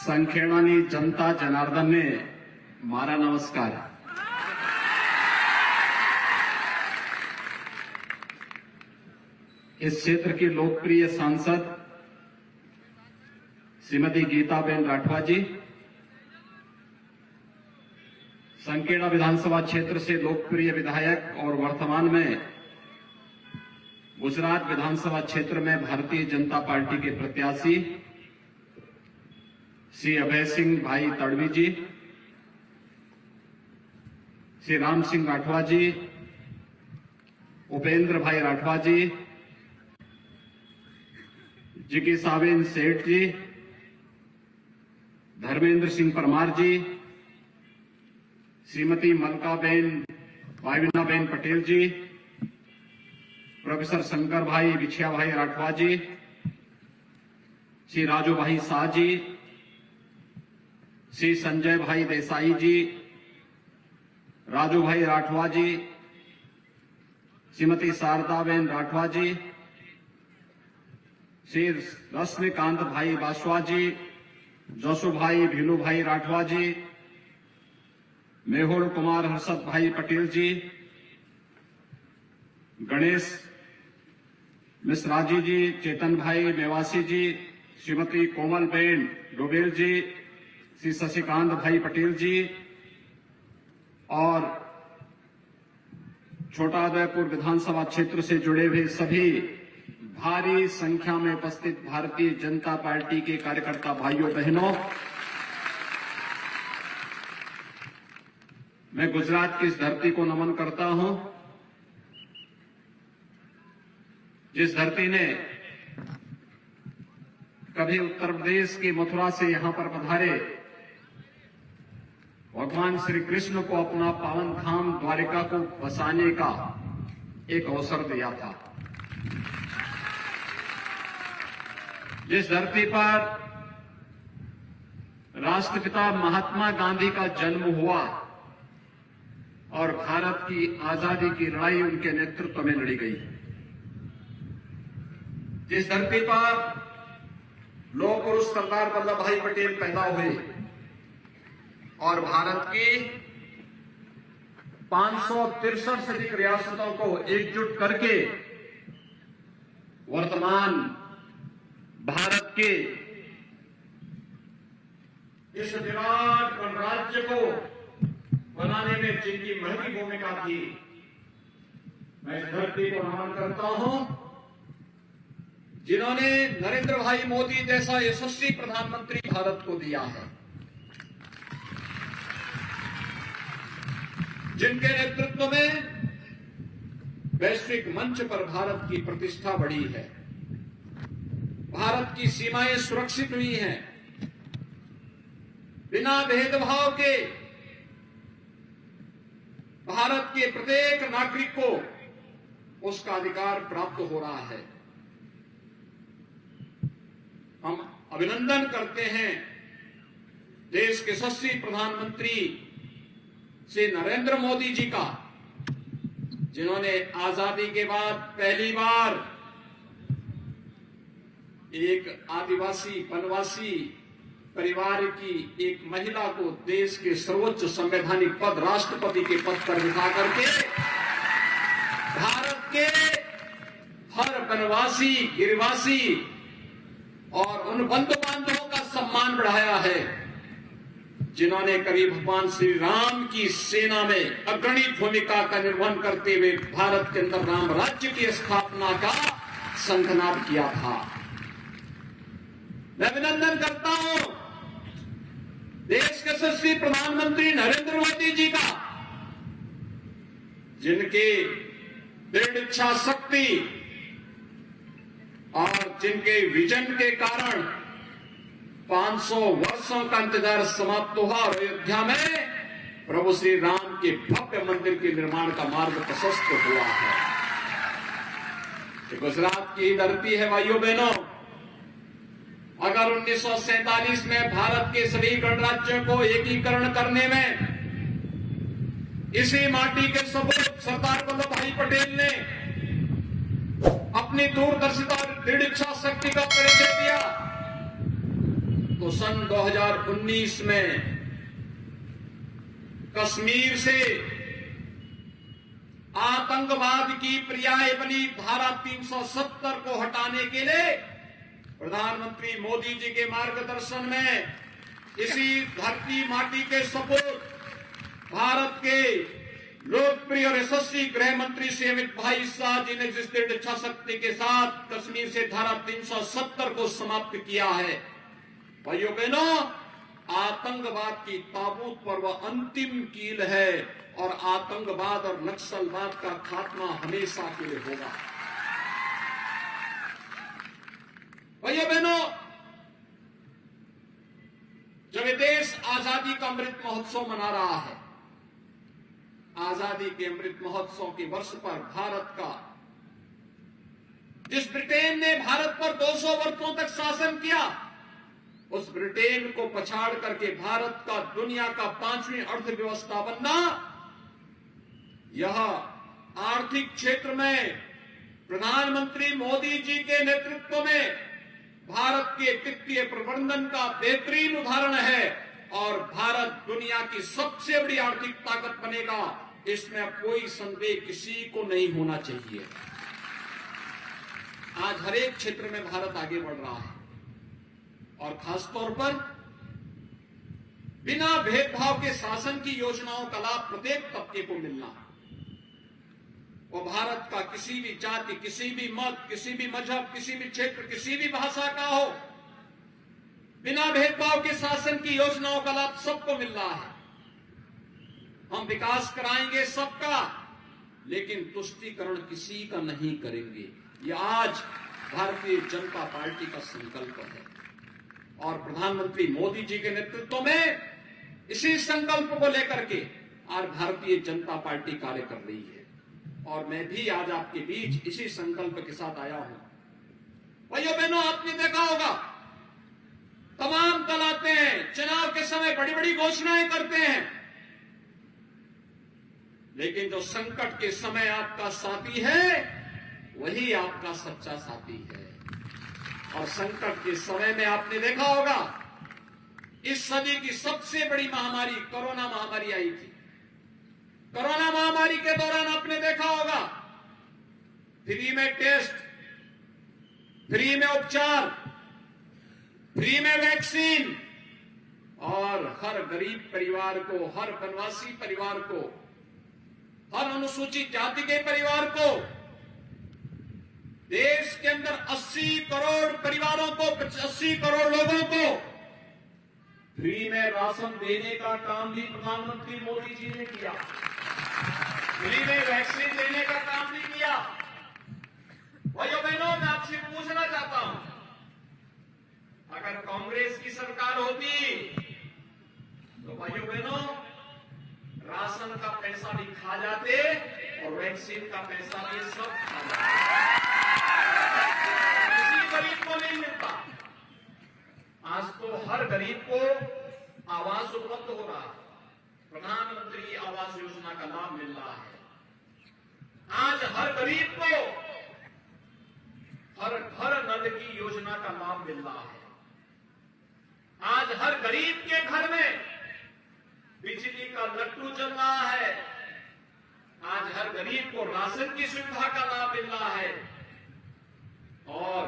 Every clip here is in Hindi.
संखेड़ानी जनता जनार्दन ने मारा नमस्कार। इस क्षेत्र की लोकप्रिय सांसद श्रीमती गीताबेन राठवा जी, संखेड़ा विधानसभा क्षेत्र से लोकप्रिय विधायक और वर्तमान में गुजरात विधानसभा क्षेत्र में भारतीय जनता पार्टी के प्रत्याशी श्री अभय सिंह भाई तड़वी जी, श्री राम सिंह राठवा जी, उपेंद्र भाई राठवा जी, जिज्ञासाबेन सेठ जी, धर्मेंद्र सिंह परमार जी, श्रीमती मलकाबेन भाईविनाबेन पटेल जी, प्रोफेसर शंकर भाई बिछिया भाई राठवा जी, श्री राजू भाई शाह जी, श्री संजय भाई देसाई जी, राजू भाई राठवा जी, श्रीमती शारदाबेन राठवा जी, श्री रश्मिकांत भाई बासवा जी, जोशु भाई भीलू भाई राठवा जी, मेहुल कुमार हर्षद भाई पटेल जी, गणेश मिश्रा जी, चेतन भाई मेवासी जी, श्रीमती कोमलबेन डोबेल जी, श्री शशिकांत भाई पटेल जी और छोटा उदयपुर विधानसभा क्षेत्र से जुड़े हुए सभी भारी संख्या में उपस्थित भारतीय जनता पार्टी के कार्यकर्ता भाइयों बहनों, मैं गुजरात की इस धरती को नमन करता हूं, जिस धरती ने कभी उत्तर प्रदेश की मथुरा से यहां पर पधारे भगवान श्री कृष्ण को अपना पावन धाम द्वारिका को बसाने का एक अवसर दिया था, जिस धरती पर राष्ट्रपिता महात्मा गांधी का जन्म हुआ और भारत की आजादी की लड़ाई उनके नेतृत्व में लड़ी गई, जिस धरती पर लौह पुरुष सरदार वल्लभ भाई पटेल पैदा हुए और भारत की 563 से अधिक रियासतों को एकजुट करके वर्तमान भारत के इस विराट गणराज्य को बनाने में जिनकी महती भूमिका थी, मैं इस धरती को नमन करता हूं, जिन्होंने नरेंद्र भाई मोदी जैसा यशस्वी प्रधानमंत्री भारत को दिया है, जिनके नेतृत्व में वैश्विक मंच पर भारत की प्रतिष्ठा बढ़ी है, भारत की सीमाएं सुरक्षित हुई हैं, बिना भेदभाव के भारत के प्रत्येक नागरिक को उसका अधिकार प्राप्त हो रहा है। हम अभिनंदन करते हैं देश के यशस्वी प्रधानमंत्री श्री नरेंद्र मोदी जी का, जिन्होंने आजादी के बाद पहली बार एक आदिवासी वनवासी परिवार की एक महिला को देश के सर्वोच्च संवैधानिक पद राष्ट्रपति के पद पर बिठा करके भारत के हर वनवासी गिरिवासी और उन बंधु बांधवों का सम्मान बढ़ाया है, जिन्होंने कभी भगवान श्री राम की सेना में अग्रणी भूमिका का निर्वहन करते हुए भारत के अंदर राम राज्य की स्थापना का शंखनाद किया था। मैं अभिनंदन करता हूं देश के यशस्वी प्रधानमंत्री नरेंद्र मोदी जी का, जिनके दृढ़ इच्छा शक्ति और जिनके विजन के कारण 500 वर्षों का इंतजार समाप्त हुआ और अयोध्या में प्रभु श्री राम के भव्य मंदिर के निर्माण का मार्ग प्रशस्त हुआ है। ये गुजरात की धरती है भाइयों बहनों। अगर 1947 में भारत के सभी गणराज्यों को एकीकरण करने में इसी माटी के सपूत सरदार वल्लभ भाई पटेल ने अपनी दूरदर्शिता और दृढ़ इच्छा शक्ति का परिचय दिया, तो सन 2019 में कश्मीर से आतंकवाद की पर्याय बनी धारा 370 को हटाने के लिए प्रधानमंत्री मोदी जी के मार्गदर्शन में इसी धरती माटी के सपूत भारत के लोकप्रिय और यशस्वी गृह मंत्री श्री अमित भाई शाह जी ने जिस दृढ़ इच्छा शक्ति के साथ कश्मीर से धारा 370 को समाप्त किया है, भाइयों बहनों, आतंकवाद की ताबूत पर वह अंतिम कील है और आतंकवाद और नक्सलवाद का खात्मा हमेशा के लिए होगा। भाइयों बहनों, जब ये देश आजादी का अमृत महोत्सव मना रहा है, आजादी के अमृत महोत्सव के वर्ष पर भारत का, जिस ब्रिटेन ने भारत पर 200 वर्षों तक शासन किया, उस ब्रिटेन को पछाड़ करके भारत का दुनिया का 5वीं अर्थव्यवस्था बनना, यह आर्थिक क्षेत्र में प्रधानमंत्री मोदी जी के नेतृत्व में भारत के वित्तीय प्रबंधन का बेहतरीन उदाहरण है और भारत दुनिया की सबसे बड़ी आर्थिक ताकत बनेगा, इसमें अब कोई संदेह किसी को नहीं होना चाहिए। आज हर एक क्षेत्र में भारत आगे बढ़ रहा है और खासतौर पर बिना भेदभाव के शासन की योजनाओं का लाभ प्रत्येक तबके को मिलना, वो भारत का किसी भी जाति, किसी भी मत, किसी भी मजहब, किसी भी क्षेत्र, किसी भी भाषा का हो, बिना भेदभाव के शासन की योजनाओं का लाभ सबको मिल रहा है। हम विकास कराएंगे सबका, लेकिन तुष्टीकरण किसी का नहीं करेंगे। ये आज भारतीय जनता पार्टी का संकल्प है और प्रधानमंत्री मोदी जी के नेतृत्व में इसी संकल्प को लेकर के आज भारतीय जनता पार्टी कार्य कर रही है और मैं भी आज आपके बीच इसी संकल्प के साथ आया हूं। भाइयों बहनों, आपने देखा होगा तमाम दल आते हैं, चुनाव के समय बड़ी बड़ी घोषणाएं करते हैं, लेकिन जो संकट के समय आपका साथी है वही आपका सच्चा साथी है। और संकट के समय में आपने देखा होगा इस सदी की सबसे बड़ी महामारी कोरोना महामारी आई थी। कोरोना महामारी के दौरान आपने देखा होगा फ्री में टेस्ट, फ्री में उपचार, फ्री में वैक्सीन और हर गरीब परिवार को, हर वनवासी परिवार को, हर अनुसूचित जाति के परिवार को, देश के अंदर 80 करोड़ परिवारों को, 80 करोड़ लोगों को फ्री में राशन देने का काम भी प्रधानमंत्री मोदी जी ने किया। फ्री में वैक्सीन देने का काम भी किया। भाइयों बहनों, मैं आपसे पूछना चाहता हूं, अगर कांग्रेस की सरकार होती तो भाइयों बहनों राशन का पैसा भी खा जाते और वैक्सीन का पैसा भी सब खा जाते, किसी गरीब को नहीं मिलता। आज तो हर गरीब को आवास उपलब्ध हो रहा है, प्रधानमंत्री आवास योजना का लाभ मिल रहा है। आज हर गरीब को हर घर नल की योजना का लाभ मिल रहा है। आज हर गरीब के घर में बिजली का लट्टू चल रहा है। आज हर गरीब को राशन की सुविधा का लाभ मिल रहा है और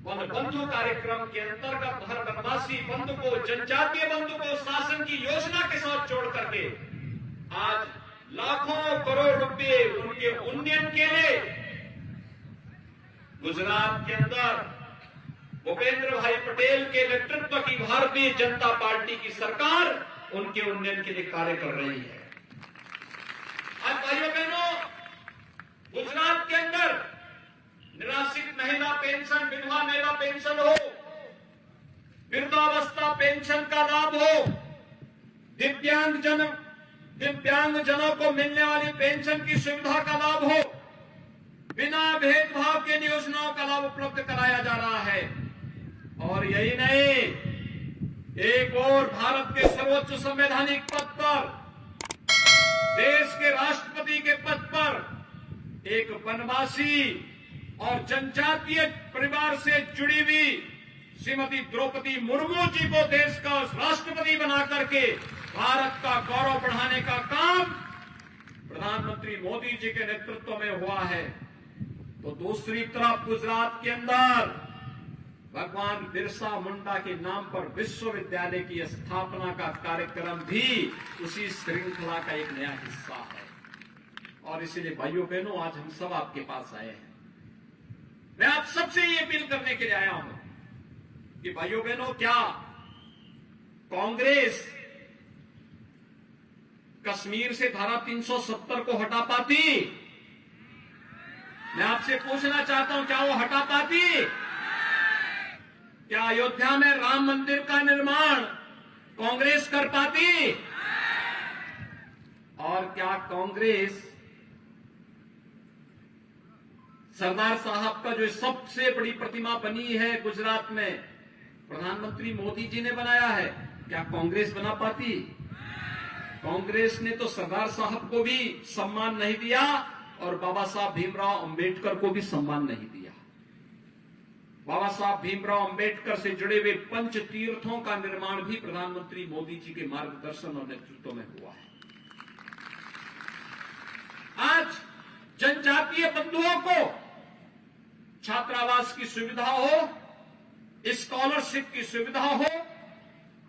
वन बंधु कार्यक्रम के अंतर्गत हर वनवासी बंधु को, जनजातीय बंधु को शासन की योजना के साथ जोड़ करके आज लाखों करोड़ रुपए उनके उन्नयन के लिए गुजरात के अंदर भूपेंद्र भाई पटेल के नेतृत्व की भारतीय जनता पार्टी की सरकार उनके उन्नयन के लिए कार्य कर रही है। आज भाइयों बहनों, गुजरात के अंदर निराश्रित महिला पेंशन, विधवा महिला पेंशन हो, वृद्धावस्था पेंशन का लाभ हो, दिव्यांगजनों को मिलने वाली पेंशन की सुविधा का लाभ हो, बिना भेदभाव के योजनाओं का लाभ उपलब्ध कराया जा रहा है। और यही नहीं, एक और भारत के सर्वोच्च संवैधानिक पद पर, देश के राष्ट्रपति के पद पर एक वनवासी और जनजातीय परिवार से जुड़ी हुई श्रीमती द्रौपदी मुर्मू जी को देश का राष्ट्रपति बना करके भारत का गौरव बढ़ाने का काम प्रधानमंत्री मोदी जी के नेतृत्व में हुआ है, तो दूसरी तरफ गुजरात के अंदर भगवान बिरसा मुंडा के नाम पर विश्वविद्यालय की स्थापना का कार्यक्रम भी उसी श्रृंखला का एक नया हिस्सा है। और इसीलिए भाइयों बहनों, आज हम सब आपके पास आए हैं। मैं आप सबसे ये अपील करने के लिए आया हूं कि भाइयों बहनों, क्या कांग्रेस कश्मीर से धारा 370 को हटा पाती? मैं आपसे पूछना चाहता हूं, क्या वो हटा पाती? क्या अयोध्या में राम मंदिर का निर्माण कांग्रेस कर पाती? और क्या कांग्रेस सरदार साहब का जो सबसे बड़ी प्रतिमा बनी है गुजरात में, प्रधानमंत्री मोदी जी ने बनाया है, क्या कांग्रेस बना पाती? कांग्रेस ने तो सरदार साहब को भी सम्मान नहीं दिया और बाबा साहब भीमराव अंबेडकर को भी सम्मान नहीं दिया। बाबा साहब भीमराव अंबेडकर से जुड़े हुए पंच तीर्थों का निर्माण भी प्रधानमंत्री मोदी जी के मार्गदर्शन और नेतृत्व में हुआ है। आज जनजातीय बंधुओं को छात्रावास की सुविधा हो, स्कॉलरशिप की सुविधा हो,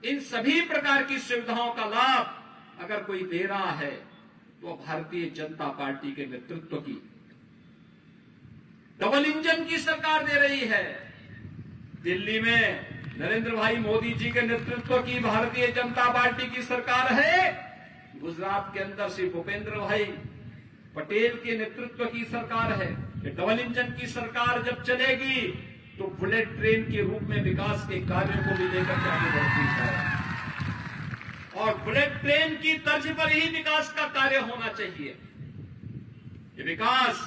इन सभी प्रकार की सुविधाओं का लाभ अगर कोई दे रहा है तो भारतीय जनता पार्टी के नेतृत्व की डबल इंजन की सरकार दे रही है। दिल्ली में नरेंद्र भाई मोदी जी के नेतृत्व की भारतीय जनता पार्टी की सरकार है। गुजरात के अंदर श्री भूपेंद्र भाई पटेल के नेतृत्व की सरकार है। ये डबल इंजन की सरकार जब चलेगी तो बुलेट ट्रेन के रूप में विकास के कार्यों को भी लेकर के आगे बढ़ती है और बुलेट ट्रेन की तर्ज पर ही विकास का कार्य होना चाहिए। ये विकास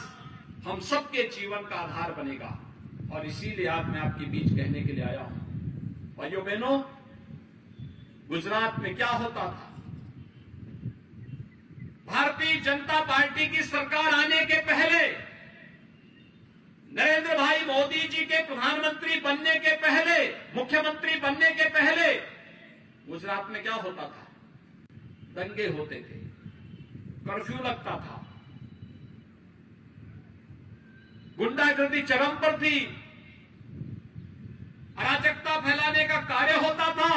हम सबके जीवन का आधार बनेगा और इसीलिए आज मैं आपके बीच कहने के लिए आया हूं। भाइयों बहनों, गुजरात में क्या होता था? भारतीय जनता पार्टी की सरकार आने के पहले, नरेंद्र भाई मोदी जी के प्रधानमंत्री बनने के पहले, मुख्यमंत्री बनने के पहले गुजरात में क्या होता था? दंगे होते थे, कर्फ्यू लगता था, गुंडागर्दी चरम पर थी, अराजकता फैलाने का कार्य होता था,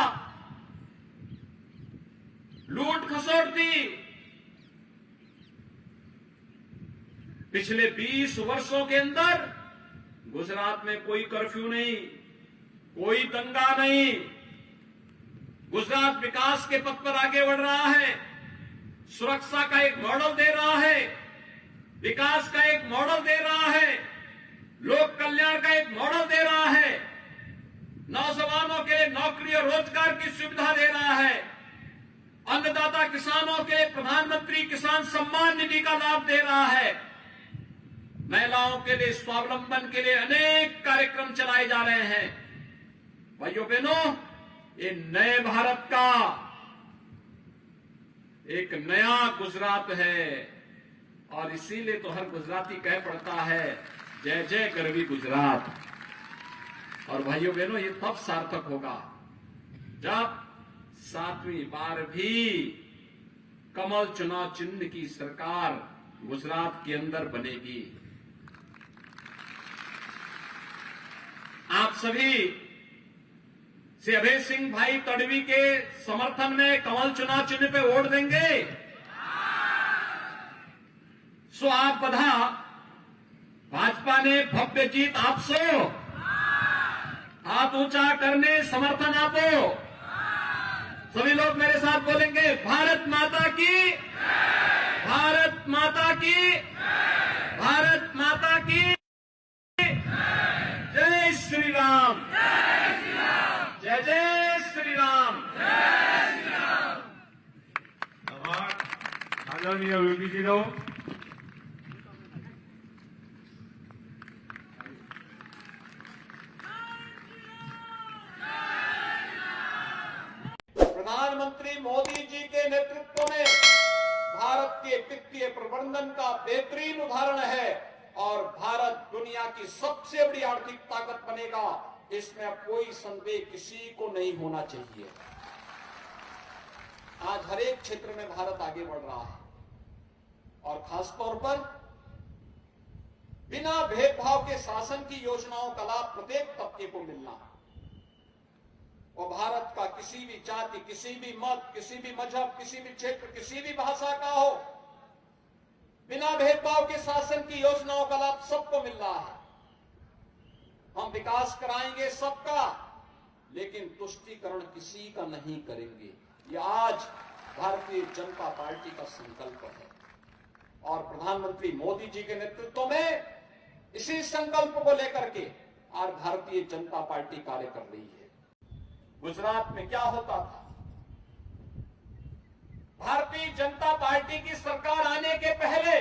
लूट खसोट थी। पिछले 20 वर्षों के अंदर गुजरात में कोई कर्फ्यू नहीं, कोई दंगा नहीं। गुजरात विकास के पथ पर आगे बढ़ रहा है, सुरक्षा का एक मॉडल दे रहा है, विकास का एक मॉडल दे रहा है, लोक कल्याण का एक मॉडल दे रहा है, नौजवानों के लिए नौकरी और रोजगार की सुविधा दे रहा है, अन्नदाता किसानों के लिए प्रधानमंत्री किसान सम्मान निधि का लाभ दे रहा है, महिलाओं के लिए स्वावलंबन के लिए अनेक कार्यक्रम चलाए जा रहे हैं। भाइयों बहनों, ये नए भारत का एक नया गुजरात है और इसीलिए तो हर गुजराती कह पड़ता है, जय जय गरवी गुजरात। और भाइयों बहनों, ये तब सार्थक होगा जब 7वीं बार भी कमल चुनाव चिन्ह की सरकार गुजरात के अंदर बनेगी। आप सभी श्री अभय सिंह भाई तड़वी के समर्थन में कमल चुनाव चिन्ह पे वोट देंगे। सो आप बधा, भाजपा ने भव्य जीत आपसो, हाथ ऊंचा करने समर्थन आपो। सभी लोग मेरे साथ बोलेंगे, भारत माता की, भारत माता की, भारत माता की, जय श्री राम, जय जय श्री राम। आदरणीय योगीजीनो, प्रधानमंत्री मोदी जी के नेतृत्व में भारत के वित्तीय प्रबंधन का बेहतरीन उदाहरण है और भारत दुनिया की सबसे बड़ी आर्थिक ताकत बनेगा। इसमें अब कोई संदेह किसी को नहीं होना चाहिए। आज हर एक क्षेत्र में भारत आगे बढ़ रहा है और खासतौर पर बिना भेदभाव के शासन की योजनाओं का लाभ प्रत्येक तबके को मिलना। वो भारत का किसी भी जाति, किसी भी मत, किसी भी मजहब, किसी भी क्षेत्र, किसी भी भाषा का हो, बिना भेदभाव के शासन की योजनाओं का लाभ सबको मिल रहा है। हम विकास कराएंगे सबका, लेकिन तुष्टीकरण किसी का नहीं करेंगे। ये आज भारतीय जनता पार्टी का संकल्प है और प्रधानमंत्री मोदी जी के नेतृत्व में इसी संकल्प को लेकर के आज भारतीय जनता पार्टी कार्य कर रही है। गुजरात में क्या होता था? भारतीय जनता पार्टी की सरकार आने के पहले,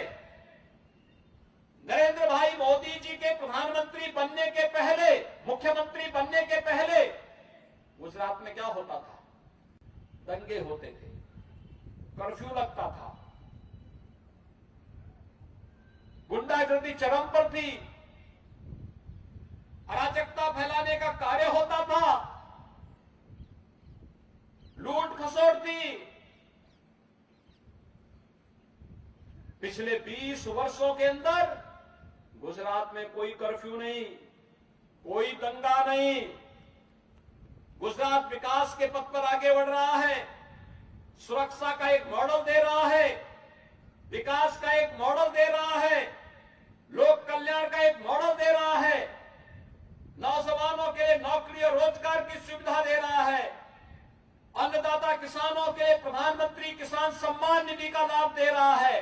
नरेंद्र भाई मोदी जी के प्रधानमंत्री बनने के पहले, मुख्यमंत्री बनने के पहले गुजरात में क्या होता था? दंगे होते थे, कर्फ्यू लगता था, गुंडागर्दी चरम पर थी, अराजकता फैलाने का कार्य होता था, लूट खसोट थी। पिछले 20 वर्षों के अंदर गुजरात में कोई कर्फ्यू नहीं, कोई दंगा नहीं। गुजरात विकास के पथ पर आगे बढ़ रहा है, सुरक्षा का एक मॉडल दे रहा है, विकास का एक मॉडल दे रहा है, लोक कल्याण का एक मॉडल दे रहा है, नौजवानों के लिए नौकरी और रोजगार की सुविधा दे रहा है, अन्नदाता किसानों के लिए प्रधानमंत्री किसान सम्मान निधि का लाभ दे रहा है,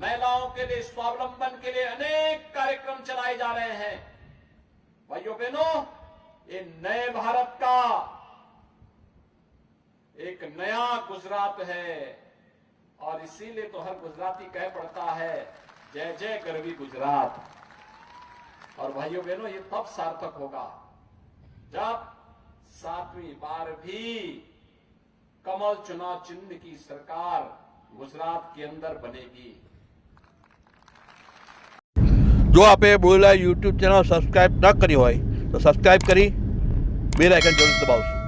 महिलाओं के लिए स्वावलंबन के लिए अनेक कार्यक्रम चलाए जा रहे हैं। भाइयों बहनों, ये नए भारत का एक नया गुजरात है और इसीलिए तो हर गुजराती कह पड़ता है, जय जय गरवी गुजरात। और भाइयों बहनों, ये तब सार्थक होगा जब 7वीं बार भी कमल चुनाव चिन्ह की सरकार गुजरात के अंदर बनेगी। જો આપે બોલેલા યુટ્યુબ ચેનલ સબસ્ક્રાઈબ ન કરી હોય તો સબસ્ક્રાઈબ કરી બેલ આઇકન જરૂર દબાવશો।